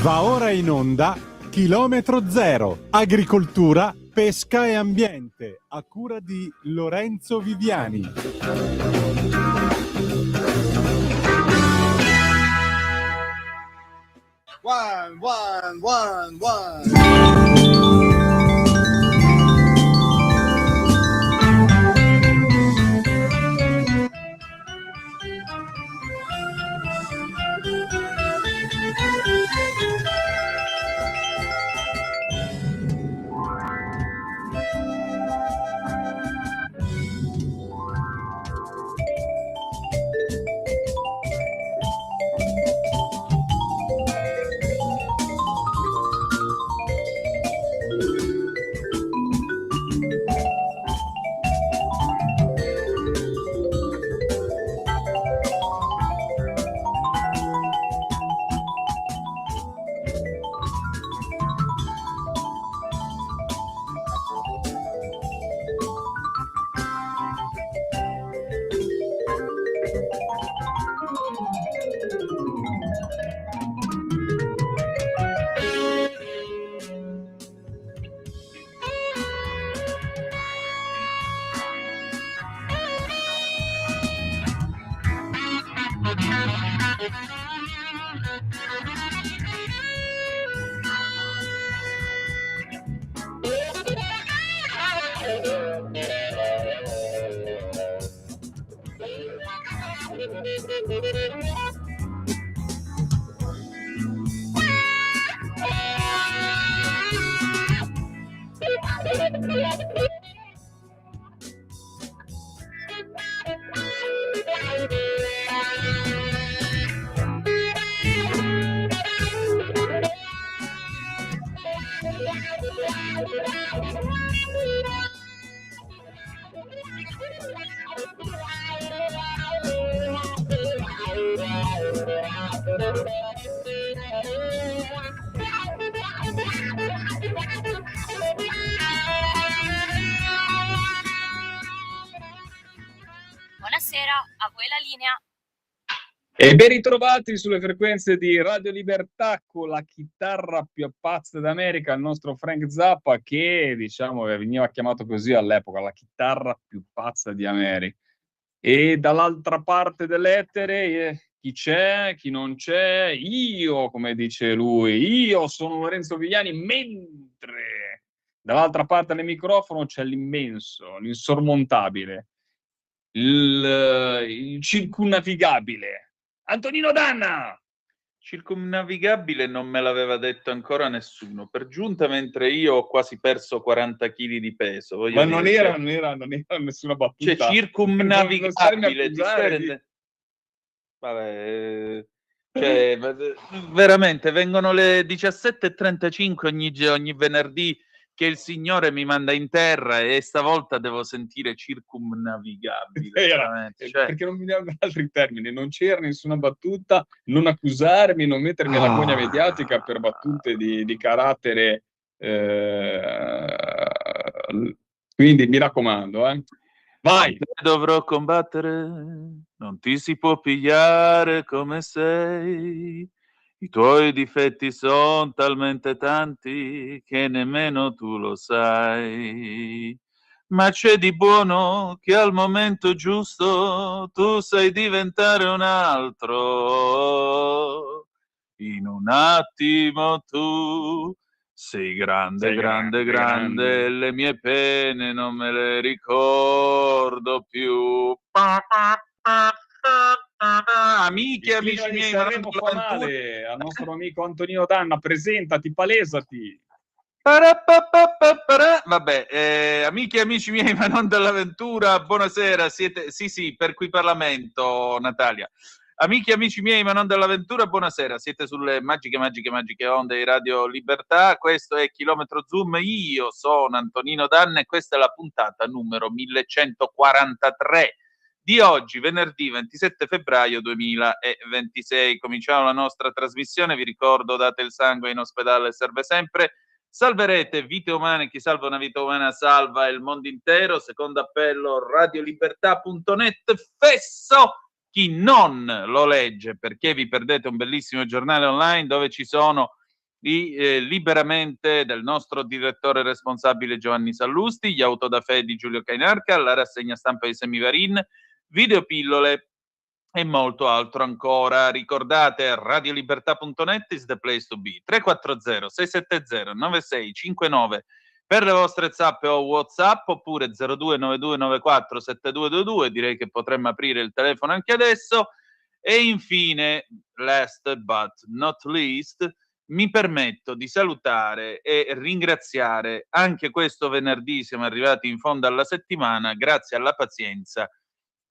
Va ora in onda Chilometro Zero, agricoltura, pesca e ambiente, a cura di Lorenzo Viviani. One. Buonasera, a voi la linea. E ben ritrovati sulle frequenze di Radio Libertà con la chitarra più pazza d'America, il nostro Frank Zappa, che diciamo veniva chiamato così all'epoca, la chitarra più pazza di America. E dall'altra parte dell'etere chi c'è, chi non c'è? Io, come dice lui, io sono Lorenzo Viviani, mentre dall'altra parte del microfono c'è l'immenso, l'insormontabile, il circumnavigabile Antonino Danna. Circumnavigabile non me l'aveva detto ancora nessuno, per giunta, mentre io ho quasi perso 40 kg di peso. Ma non era nessuna battuta. Cioè, circumnavigabile, Vabbè, cioè, veramente, vengono le 17:35 ogni venerdì che il Signore mi manda in terra e stavolta devo sentire circumnavigabile. Cioè... Perché non mi diamo altri termini, non c'era nessuna battuta, non accusarmi, non mettermi alla gogna mediatica per battute di carattere. Quindi mi raccomando, vai! Dovrò combattere, non ti si può pigliare come sei. I tuoi difetti sono talmente tanti che nemmeno tu lo sai. Ma c'è di buono che al momento giusto tu sai diventare un altro. In un attimo tu sei grande, grande. Le mie pene non me le ricordo più. Amiche, amici miei, saremo male al nostro amico Antonino Danna, presentati, palesati. Vabbè, amiche e amici miei, ma non dell'avventura, buonasera, siete, sì, per qui Parlamento, Natalia. Amiche e amici miei, ma non dell'avventura, buonasera, siete sulle magiche onde di Radio Libertà, questo è Chilometro Zoom, io sono Antonino Danna e questa è la puntata numero 1143 di oggi, venerdì 27 febbraio 2026. Cominciamo la nostra trasmissione, vi ricordo, date il sangue in ospedale, serve sempre. Salverete vite umane, chi salva una vita umana salva il mondo intero. Secondo appello radiolibertà.net. Fesso chi non lo legge, perché vi perdete un bellissimo giornale online dove ci sono i Liberamente del nostro direttore responsabile Giovanni Sallusti, gli Autodafè di Giulio Cainarca, la rassegna stampa di Semivarin, videopillole e molto altro ancora. Ricordate, radiolibertà.net is the place to be. 340 670 9659 per le vostre zappe o WhatsApp, oppure 029294 7222. Direi che potremmo aprire il telefono anche adesso. E infine, last but not least, mi permetto di salutare e ringraziare anche questo venerdì, siamo arrivati in fondo alla settimana, grazie alla pazienza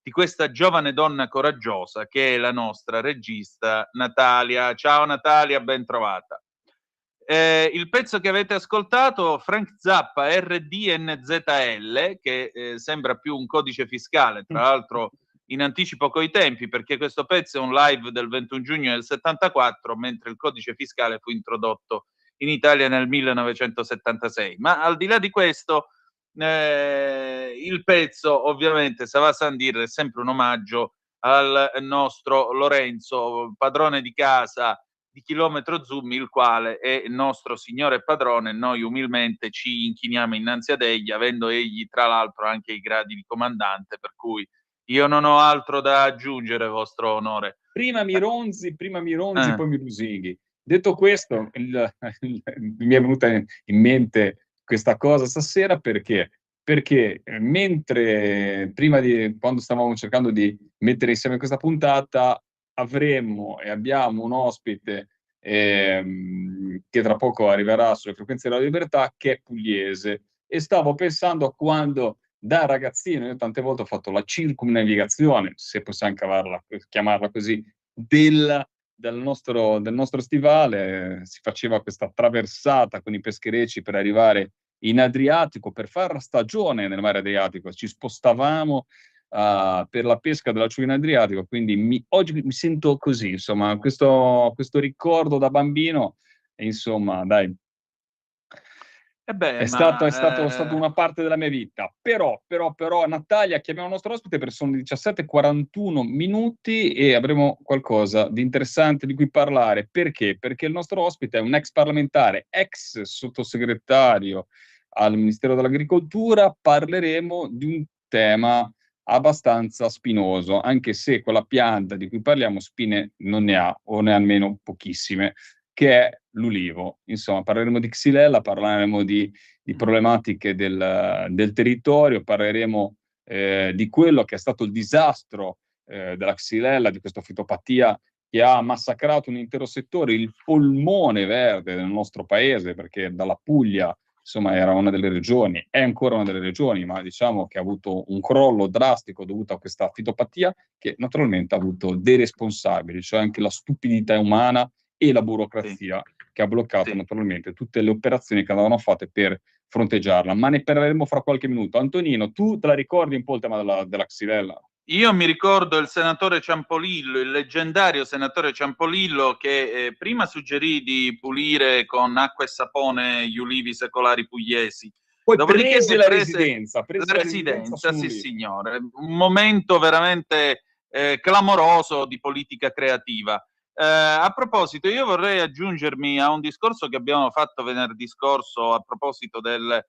di questa giovane donna coraggiosa che è la nostra regista Natalia. Ciao Natalia, ben trovata. Il pezzo che avete ascoltato, Frank Zappa RDNZL, che sembra più un codice fiscale, tra l'altro in anticipo coi tempi, perché questo pezzo è un live del 21 giugno del 74, mentre il codice fiscale fu introdotto in Italia nel 1976. Ma al di là di questo, il pezzo ovviamente Sava Sandir è sempre un omaggio al nostro Lorenzo, padrone di casa di Chilometro Zoom, il quale è nostro signore e padrone. Noi umilmente ci inchiniamo innanzi ad egli, avendo egli tra l'altro anche i gradi di comandante, per cui io non ho altro da aggiungere, vostro onore. Prima mi ronzi, poi mi lusinghi. Detto questo, mi è venuta in mente questa cosa stasera perché mentre quando stavamo cercando di mettere insieme questa puntata, avremmo e abbiamo un ospite che tra poco arriverà sulle frequenze della libertà, che è pugliese, e stavo pensando a quando da ragazzino, io tante volte ho fatto la circumnavigazione, se possiamo chiamarla così, del nostro stivale. Si faceva questa traversata con i pescherecci per arrivare in Adriatico, per fare stagione nel mare Adriatico. Ci spostavamo per la pesca dell'acciuga in Adriatico, quindi oggi mi sento così, insomma, questo ricordo da bambino, e insomma, dai, è stato una parte della mia vita. Però, Natalia, chiamiamo il nostro ospite perché sono le 17:41 minuti e avremo qualcosa di interessante di cui parlare. Perché? Perché il nostro ospite è un ex parlamentare, ex sottosegretario al Ministero dell'Agricoltura. Parleremo di un tema abbastanza spinoso, anche se quella pianta di cui parliamo spine non ne ha, o ne ha almeno pochissime, che è l'ulivo. Insomma, parleremo di xylella, parleremo di problematiche del territorio, parleremo di quello che è stato il disastro della xylella, di questa fitopatia che ha massacrato un intero settore, il polmone verde del nostro paese, perché dalla Puglia, insomma, era una delle regioni, è ancora una delle regioni, ma diciamo che ha avuto un crollo drastico dovuto a questa fitopatia, che naturalmente ha avuto dei responsabili, cioè anche la stupidità umana e la burocrazia, che ha bloccato naturalmente tutte le operazioni che andavano fatte per fronteggiarla. Ma ne parleremo fra qualche minuto. Antonino, tu te la ricordi un po' il tema della xylella? Io mi ricordo il senatore Ciampolillo, il leggendario senatore Ciampolillo, che prima suggerì di pulire con acqua e sapone gli ulivi secolari pugliesi. Poi dopodiché prese la residenza, sì signore, un momento veramente clamoroso di politica creativa. A proposito, io vorrei aggiungermi a un discorso che abbiamo fatto venerdì scorso a proposito del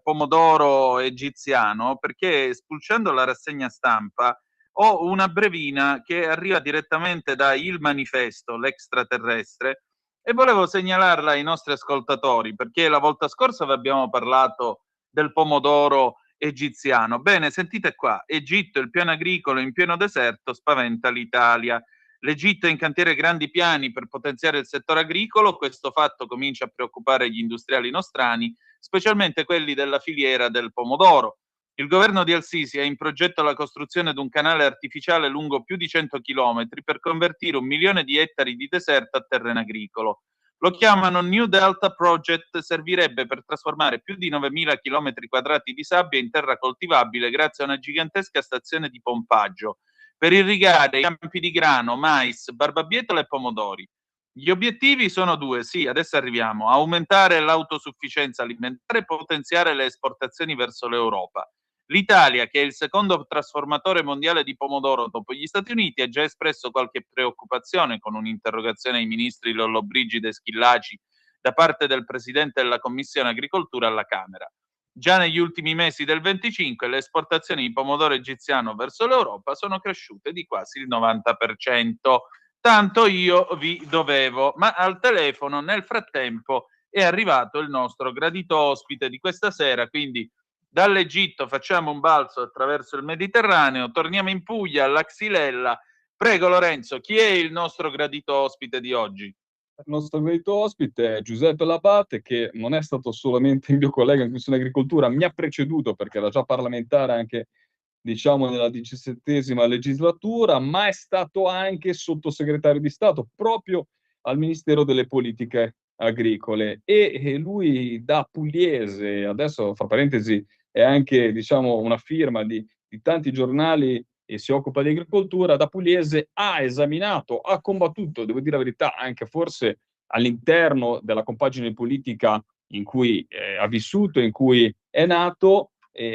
pomodoro egiziano, perché spulciando la rassegna stampa ho una brevina che arriva direttamente da Il Manifesto, l'extraterrestre, e volevo segnalarla ai nostri ascoltatori, perché la volta scorsa vi abbiamo parlato del pomodoro egiziano. Bene, sentite qua: Egitto, il piano agricolo in pieno deserto spaventa l'Italia. L'Egitto è in cantiere grandi piani per potenziare il settore agricolo. Questo fatto comincia a preoccupare gli industriali nostrani, specialmente quelli della filiera del pomodoro. Il governo di Al-Sisi ha in progetto la costruzione di un canale artificiale lungo più di 100 chilometri per convertire 1 milione di ettari di deserto a terreno agricolo. Lo chiamano New Delta Project, servirebbe per trasformare più di 9.000 chilometri quadrati di sabbia in terra coltivabile grazie a una gigantesca stazione di pompaggio per irrigare i campi di grano, mais, barbabietola e pomodori. Gli obiettivi sono 2, sì, adesso arriviamo: aumentare l'autosufficienza alimentare e potenziare le esportazioni verso l'Europa. L'Italia, che è il secondo trasformatore mondiale di pomodoro dopo gli Stati Uniti, ha già espresso qualche preoccupazione con un'interrogazione ai ministri Lollobrigida e Schillaci da parte del Presidente della Commissione Agricoltura alla Camera. Già negli ultimi mesi del 25 le esportazioni di pomodoro egiziano verso l'Europa sono cresciute di quasi il 90%. Tanto io vi dovevo, ma al telefono nel frattempo è arrivato il nostro gradito ospite di questa sera, quindi dall'Egitto facciamo un balzo attraverso il Mediterraneo, torniamo in Puglia, alla Xylella. Prego Lorenzo, chi è il nostro gradito ospite di oggi? Il nostro gradito ospite è Giuseppe Labate, che non è stato solamente il mio collega in Commissione Agricoltura, mi ha preceduto perché era già parlamentare anche, diciamo, nella 17ª legislatura, ma è stato anche sottosegretario di Stato proprio al Ministero delle Politiche Agricole. E lui da pugliese, adesso fra parentesi è anche, diciamo, una firma di tanti giornali e si occupa di agricoltura, da pugliese ha esaminato, ha combattuto, devo dire la verità, anche forse all'interno della compagine politica in cui ha vissuto, in cui è nato,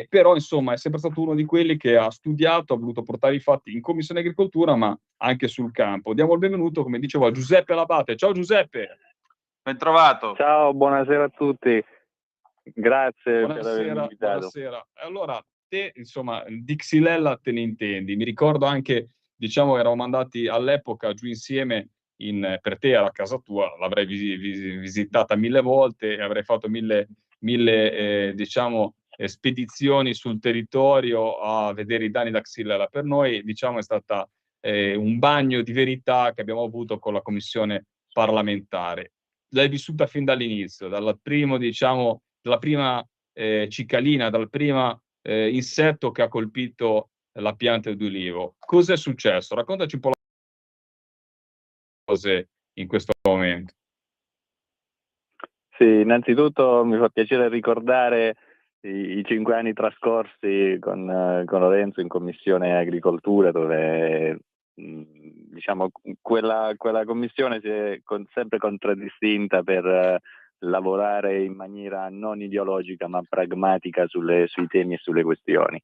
però insomma è sempre stato uno di quelli che ha studiato, ha voluto portare i fatti in Commissione Agricoltura, ma anche sul campo. Diamo il benvenuto, come dicevo, a Giuseppe Labate. Ciao Giuseppe! Ben trovato. Ciao, buonasera a tutti. Grazie per avermi Buonasera, invitato. buonasera. Allora, te, insomma, di Xylella te ne intendi. Mi ricordo anche, diciamo, eravamo andati all'epoca giù insieme per te era a casa tua, l'avrei visitata 1000 volte e avrei fatto mille diciamo, spedizioni sul territorio a vedere i danni da Xylella. Per noi, diciamo, è stata un bagno di verità che abbiamo avuto con la commissione parlamentare. L'hai vissuta fin dall'inizio, dal primo, diciamo, dalla prima cicalina, dal primo insetto che ha colpito la pianta di ulivo. Cosa è successo? Raccontaci un po' le cose in questo momento. Sì, innanzitutto mi fa piacere ricordare i 5 anni trascorsi con Lorenzo in Commissione Agricoltura, dove diciamo quella commissione si è sempre contraddistinta per lavorare in maniera non ideologica ma pragmatica sui temi e sulle questioni.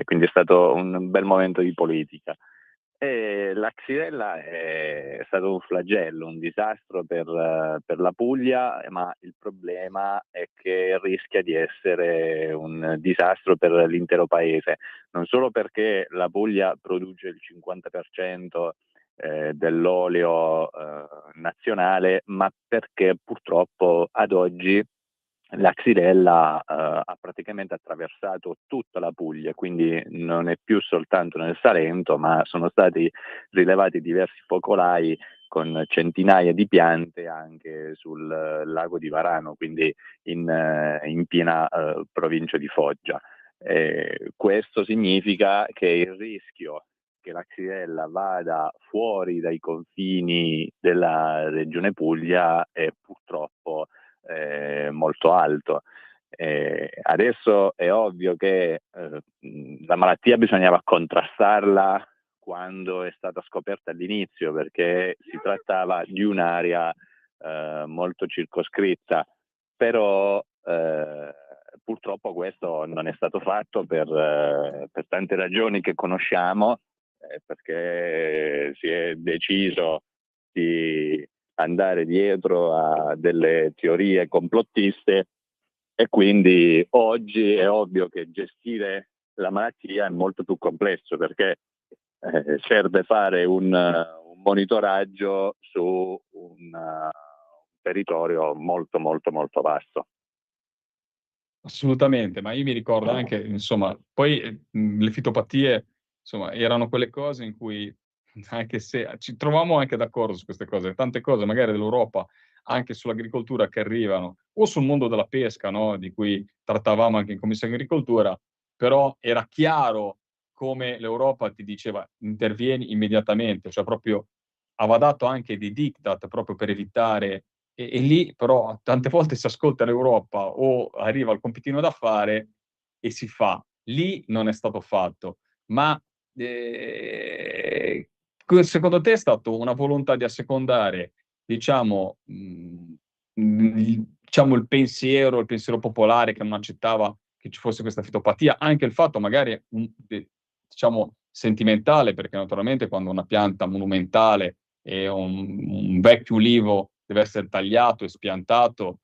Quindi è stato un bel momento di politica. E la Xylella è stato un flagello, un disastro per la Puglia, ma il problema è che rischia di essere un disastro per l'intero paese, non solo perché la Puglia produce il 50% dell'olio nazionale, ma perché purtroppo ad oggi la Xylella ha praticamente attraversato tutta la Puglia, quindi non è più soltanto nel Salento, ma sono stati rilevati diversi focolai con centinaia di piante anche sul lago di Varano, quindi in piena provincia di Foggia. Questo significa che il rischio che la Xylella vada fuori dai confini della regione Puglia è purtroppo molto alto. Adesso è ovvio che la malattia bisognava contrastarla quando è stata scoperta all'inizio, perché si trattava di un'area molto circoscritta, però purtroppo questo non è stato fatto per tante ragioni che conosciamo, perché si è deciso di andare dietro a delle teorie complottiste e quindi oggi è ovvio che gestire la malattia è molto più complesso, perché serve fare un monitoraggio su un territorio molto molto molto vasto. Assolutamente, ma io mi ricordo anche, insomma, poi le fitopatie, insomma, erano quelle cose in cui, anche se ci trovavamo anche d'accordo su queste cose, tante cose magari dell'Europa, anche sull'agricoltura che arrivano, o sul mondo della pesca, no, di cui trattavamo anche in Commissione Agricoltura, però era chiaro come l'Europa ti diceva intervieni immediatamente, cioè proprio aveva dato anche dei diktat proprio per evitare e lì però tante volte si ascolta l'Europa o arriva il compitino da fare e si fa. Lì non è stato fatto. Ma, secondo te è stato una volontà di assecondare, diciamo, diciamo il pensiero popolare che non accettava che che ci fosse questa fitopatia, anche il fatto magari, diciamo, sentimentale, perché naturalmente quando una pianta monumentale e un vecchio ulivo deve essere tagliato e spiantato,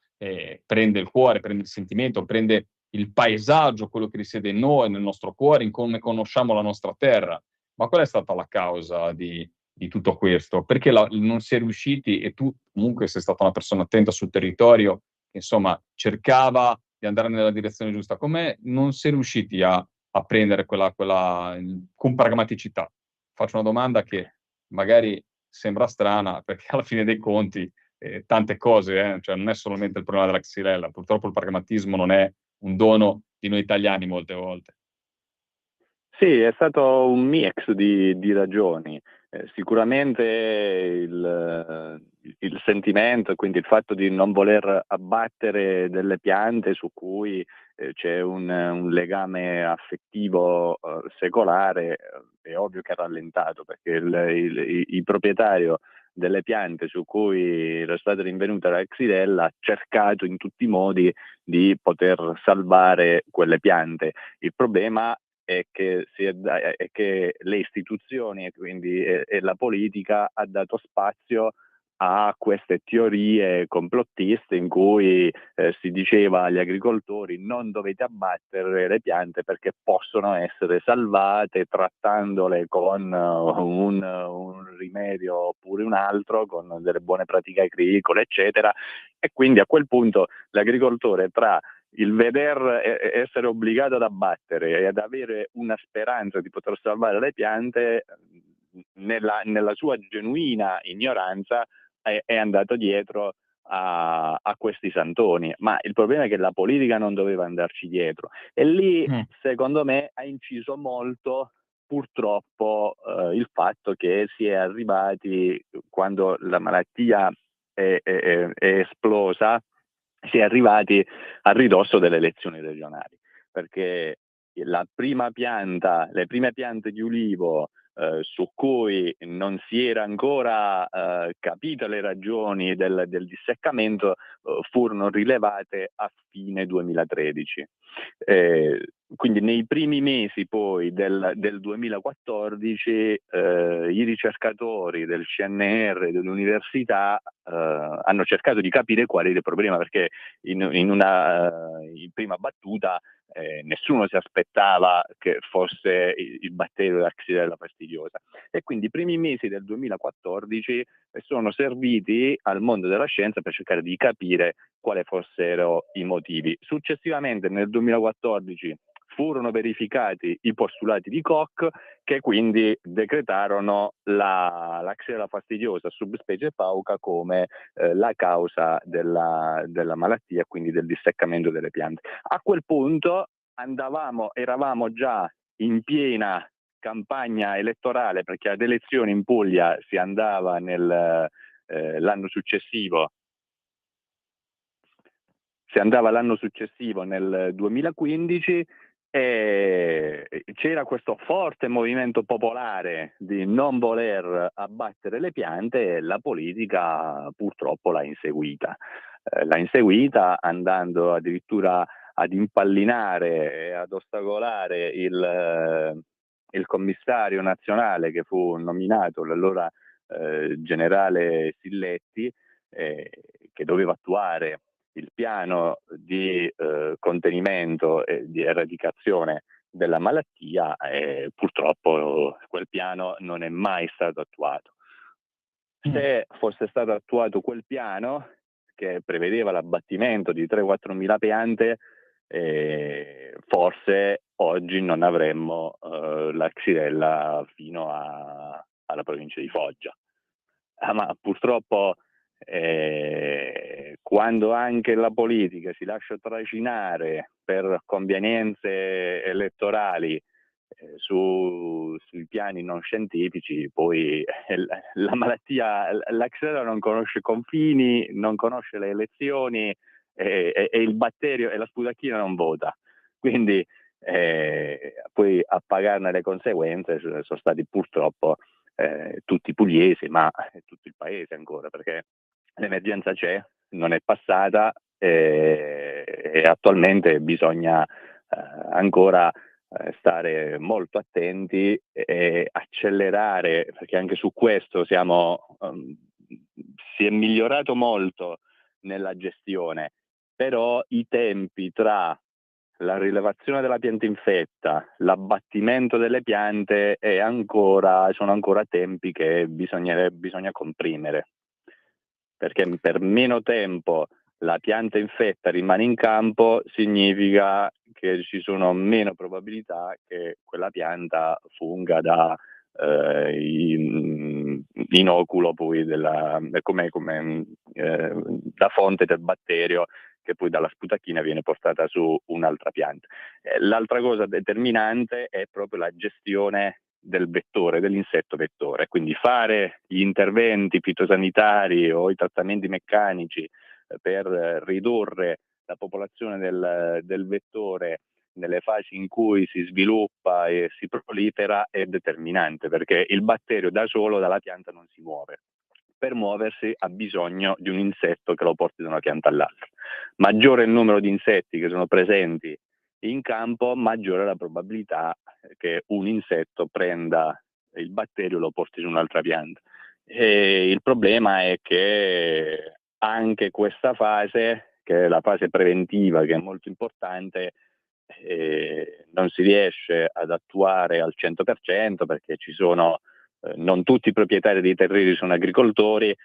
prende il cuore, prende il sentimento, prende il paesaggio, quello che risiede in noi, nel nostro cuore, in come conosciamo la nostra terra. Ma qual è stata la causa di tutto questo? Perché non si è riusciti, e tu comunque sei stata una persona attenta sul territorio, che insomma cercava di andare nella direzione giusta, come non si è riusciti a prendere quella con pragmaticità? Faccio una domanda che magari sembra strana, perché alla fine dei conti tante cose, cioè non è solamente il problema della xylella, purtroppo il pragmatismo non è un dono di noi italiani molte volte. Sì, è stato un mix di ragioni. Sicuramente il sentimento, quindi il fatto di non voler abbattere delle piante su cui c'è un legame affettivo secolare, è ovvio che ha rallentato, perché il proprietario delle piante su cui era stata rinvenuta la xylella ha cercato in tutti i modi di poter salvare quelle piante. Il problema è che le istituzioni e quindi la politica ha dato spazio a queste teorie complottiste in cui si diceva agli agricoltori: non dovete abbattere le piante perché possono essere salvate trattandole con un rimedio oppure un altro, con delle buone pratiche agricole, eccetera. E quindi a quel punto l'agricoltore, tra il veder essere obbligato ad abbattere e ad avere una speranza di poter salvare le piante, nella sua genuina ignoranza è andato dietro a questi santoni. Ma il problema è che la politica non doveva andarci dietro, e lì secondo me ha inciso molto purtroppo il fatto che si è arrivati, quando la malattia è esplosa, si è arrivati a ridosso delle elezioni regionali, perché le prime piante di ulivo su cui non si era ancora capite le ragioni del disseccamento furono rilevate a fine 2013. Quindi nei primi mesi poi del 2014 i ricercatori del CNR e dell'università hanno cercato di capire qual era il problema, perché in prima battuta nessuno si aspettava che fosse il batterio della Xylella fastidiosa, e quindi i primi mesi del 2014 sono serviti al mondo della scienza per cercare di capire quali fossero i motivi. Successivamente nel 2014 furono verificati i postulati di Koch, che quindi decretarono la Xylella fastidiosa subspecie pauca come la causa della malattia, quindi del disseccamento delle piante. A quel punto eravamo già in piena campagna elettorale, perché ad elezioni in Puglia si andava l'anno successivo. Si andava l'anno successivo, nel 2015, e c'era questo forte movimento popolare di non voler abbattere le piante, e la politica purtroppo l'ha inseguita. L'ha inseguita andando addirittura ad impallinare e ad ostacolare il commissario nazionale che fu nominato, l'allora generale Silletti, che doveva attuare il piano di contenimento e di eradicazione della malattia, e purtroppo quel piano non è mai stato attuato. Se fosse stato attuato quel piano, che prevedeva l'abbattimento di 3-4 mila piante, forse oggi non avremmo la xylella fino alla provincia di Foggia. Ma purtroppo quando anche la politica si lascia trascinare per convenienze elettorali sui piani non scientifici, poi la malattia, la xylella non conosce confini, non conosce le elezioni, e il batterio e la sputacchina non vota. Quindi poi a pagarne le conseguenze sono stati purtroppo tutti i pugliesi, ma tutto il paese ancora, perché l'emergenza c'è, non è passata, e attualmente bisogna ancora stare molto attenti e accelerare, perché anche su questo si è migliorato molto nella gestione, però i tempi tra la rilevazione della pianta infetta, l'abbattimento delle piante sono ancora tempi che bisogna comprimere, perché per meno tempo la pianta infetta rimane in campo significa che ci sono meno probabilità che quella pianta funga da inoculo poi da fonte del batterio che poi dalla sputacchina viene portata su un'altra pianta. L'altra cosa determinante è proprio la gestione del vettore, dell'insetto vettore, quindi fare gli interventi fitosanitari o i trattamenti meccanici per ridurre la popolazione del vettore nelle fasi in cui si sviluppa e si prolifera è determinante, perché il batterio da solo dalla pianta non si muove. Per muoversi ha bisogno di un insetto che lo porti da una pianta all'altra. Maggiore il numero di insetti che sono presenti in campo, maggiore la probabilità che un insetto prenda il batterio e lo porti su un'altra pianta. E il problema è che anche questa fase, che è la fase preventiva, che è molto importante, non si riesce ad attuare al 100% perché ci sono non tutti i proprietari dei terreni sono agricoltori,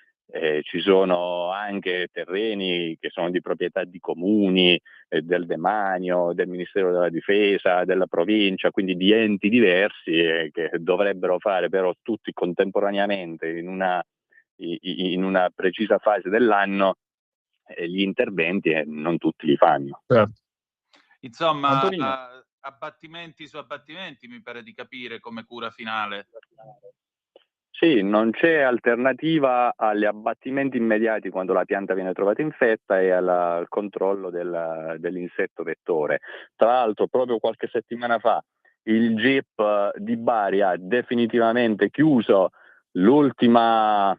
ci sono anche terreni che sono di proprietà di comuni, del demanio, del Ministero della Difesa, della provincia, quindi di enti diversi che dovrebbero fare però tutti contemporaneamente in una precisa fase dell'anno gli interventi e non tutti li fanno. Certo. Insomma, Antonino. abbattimenti su abbattimenti, mi pare di capire, come cura finale. Sì, non c'è alternativa agli abbattimenti immediati quando la pianta viene trovata infetta e al controllo dell'insetto vettore. Tra l'altro, proprio qualche settimana fa il GIP di Bari ha definitivamente chiuso l'ultima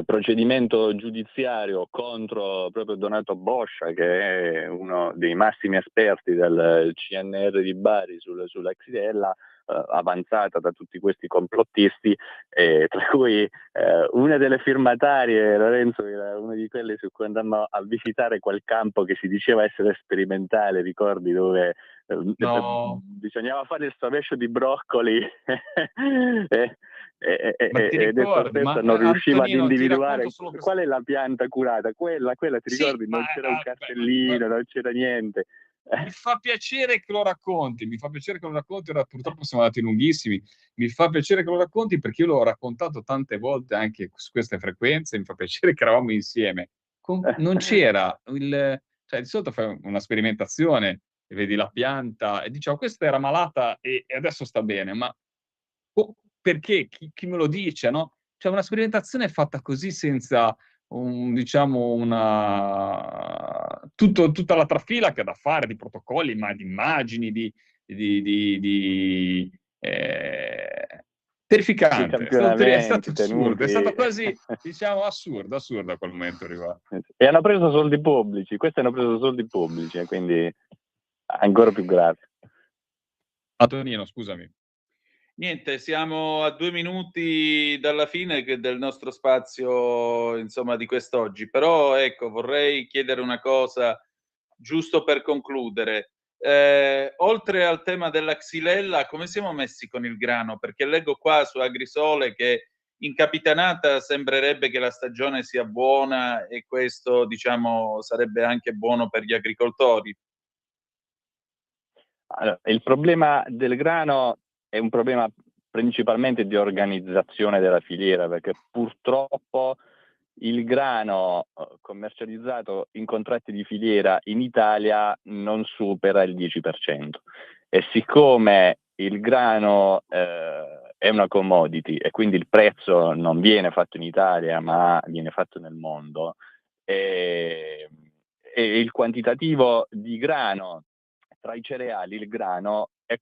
procedimento giudiziario contro proprio Donato Boscia, che è uno dei massimi esperti del CNR di Bari sulla Xylella, avanzata da tutti questi complottisti, tra cui una delle firmatarie, Lorenzo, era uno di quelli su cui andammo a visitare quel campo che si diceva essere sperimentale, ricordi, dove bisognava fare il srovescio di broccoli e nel contesto non riusciva ad individuare qual è la pianta curata, quella ti ricordi? Non c'era un cartellino, non c'era niente. Mi fa piacere che lo racconti, ora purtroppo siamo andati lunghissimi, mi fa piacere che lo racconti perché io l'ho raccontato tante volte anche su queste frequenze, mi fa piacere che eravamo insieme. Non c'era cioè di solito fai una sperimentazione e vedi la pianta e dici questa era malata e adesso sta bene, ma perché? Chi me lo dice, no? Cioè una sperimentazione fatta così senza tutta la trafila che ha da fare di protocolli, ma di immagini, terrificante, è stato assurdo, è stato quasi, assurdo a quel momento arrivato. E hanno preso soldi pubblici, questi hanno preso soldi pubblici, quindi ancora più grave. Antonino, scusami. Niente, siamo a 2 minuti dalla fine del nostro spazio, insomma, di quest'oggi. Però, ecco, vorrei chiedere una cosa, giusto per concludere. Oltre al tema della Xylella, come siamo messi con il grano? Perché leggo qua su Agrisole che in Capitanata sembrerebbe che la stagione sia buona e questo, sarebbe anche buono per gli agricoltori. Allora, il problema del grano è un problema principalmente di organizzazione della filiera, perché purtroppo il grano commercializzato in contratti di filiera in Italia non supera il 10%. E siccome il grano è una commodity e quindi il prezzo non viene fatto in Italia ma viene fatto nel mondo, e il quantitativo di grano tra i cereali, il grano è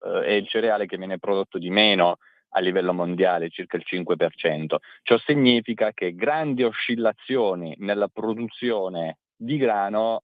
il cereale che viene prodotto di meno a livello mondiale, circa il 5%. Ciò significa che grandi oscillazioni nella produzione di grano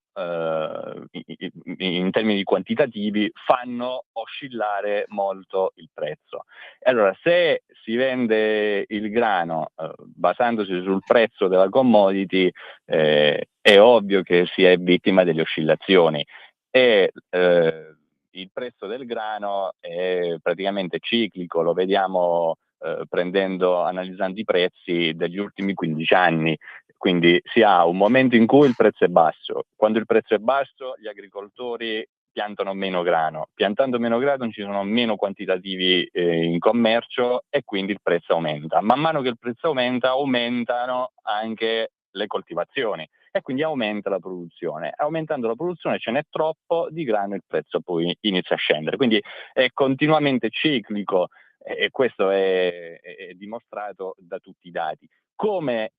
in termini quantitativi fanno oscillare molto il prezzo. E allora, se si vende il grano basandosi sul prezzo della commodity, è ovvio che si è vittima delle oscillazioni, e il prezzo del grano è praticamente ciclico, lo vediamo analizzando i prezzi degli ultimi 15 anni. Quindi si ha un momento in cui il prezzo è basso. Quando il prezzo è basso, gli agricoltori piantano meno grano. Piantando meno grano ci sono meno quantitativi in commercio e quindi il prezzo aumenta. Man mano che il prezzo aumenta, aumentano anche le coltivazioni e quindi aumenta la produzione. Aumentando la produzione ce n'è troppo di grano e il prezzo poi inizia a scendere. Quindi è continuamente ciclico e questo è dimostrato da tutti i dati. Come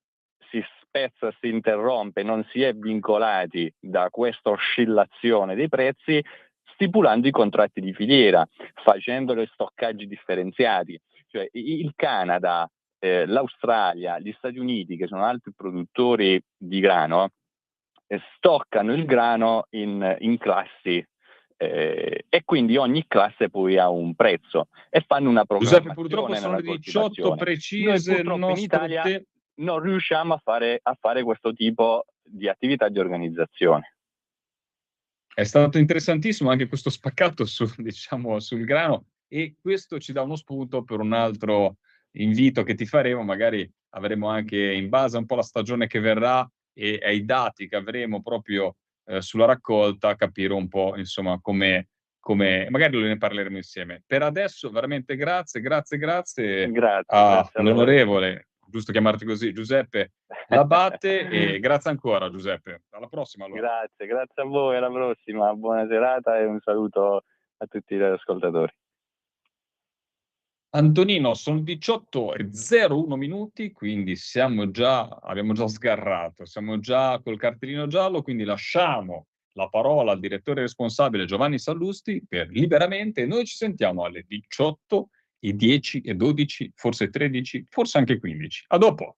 si spezza, si interrompe, non si è vincolati da questa oscillazione dei prezzi, stipulando i contratti di filiera, facendo gli stoccaggi differenziati. Cioè il Canada, l'Australia, gli Stati Uniti, che sono altri produttori di grano, stoccano il grano in classi e quindi ogni classe poi ha un prezzo e fanno una programmazione. Giuseppe, purtroppo sono le 18 Noi precise. purtroppo in Italia non riusciamo a fare questo tipo di attività di organizzazione. È stato interessantissimo anche questo spaccato sul grano, e questo ci dà uno spunto per un altro invito che ti faremo. Magari avremo anche, in base a un po' alla stagione che verrà e ai dati che avremo proprio sulla raccolta, capire un po' insomma come magari ne parleremo insieme. Per adesso veramente grazie Grazie a voi. all'onorevole, giusto chiamarti così, Giuseppe Labate, e grazie ancora Giuseppe. Alla prossima allora. Grazie a voi, alla prossima, buona serata e un saluto a tutti gli ascoltatori. Antonino, sono 18:01 minuti, quindi abbiamo già sgarrato, siamo già col cartellino giallo, quindi lasciamo la parola al direttore responsabile Giovanni Sallusti per Liberamente. Noi ci sentiamo alle 18:10 e 12, forse 13, forse anche 15. A dopo.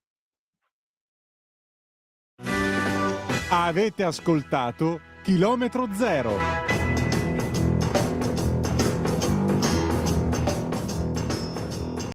Avete ascoltato Chilometro Zero.